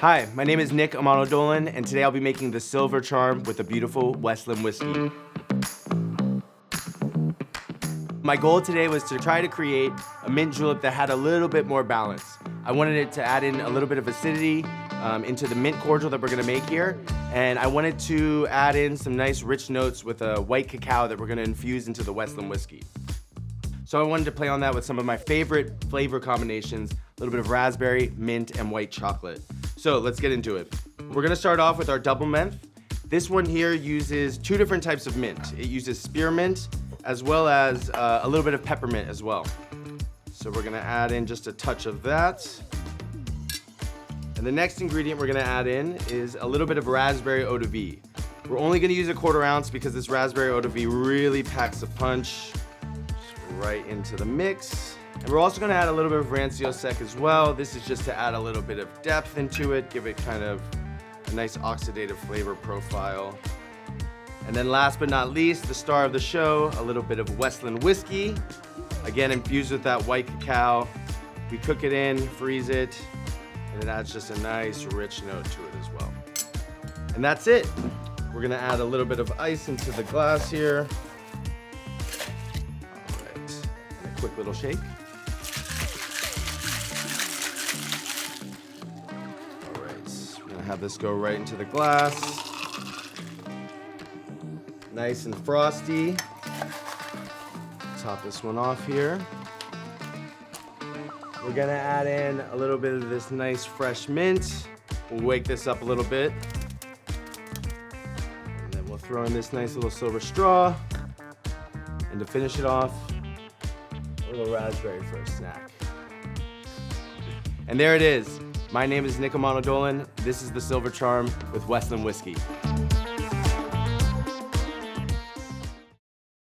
Hi, my name is Nick Amano Dolan, and today I'll be making the Silver Charm with a beautiful Westland Whiskey. My goal today was to try to create a mint julep that had a little bit more balance. I wanted it to add in a little bit of acidity into the mint cordial that we're gonna make here, and I wanted to add in some nice rich notes with a white cacao that we're gonna infuse into the Westland Whiskey. So I wanted to play on that with some of my favorite flavor combinations, a little bit of raspberry, mint, and white chocolate. So let's get into it. We're gonna start off with our double menthe. This one here uses two different types of mint. It uses spearmint as well as a little bit of peppermint as well. So we're gonna add in just a touch of that. And the next ingredient we're gonna add in is a little bit of raspberry eau de vie. We're only gonna use a 1/4 ounce because this raspberry eau de vie really packs a punch. Right into the mix. And we're also gonna add a little bit of rancio sec as well. This is just to add a little bit of depth into it, give it kind of a nice oxidative flavor profile. And then last but not least, the star of the show, a little bit of Westland Whiskey. Again, infused with that white cacao. We cook it in, freeze it, and it adds just a nice rich note to it as well. And that's it. We're gonna add a little bit of ice into the glass here. Quick little shake. All right, we're gonna have this go right into the glass. Nice and frosty. Top this one off here. We're gonna add in a little bit of this nice fresh mint. We'll wake this up a little bit. And then we'll throw in this nice little silver straw. And to finish it off, a little raspberry for a snack. And there it is. My name is Nick Amano Dolan. This is the Silver Charm with Westland Whiskey.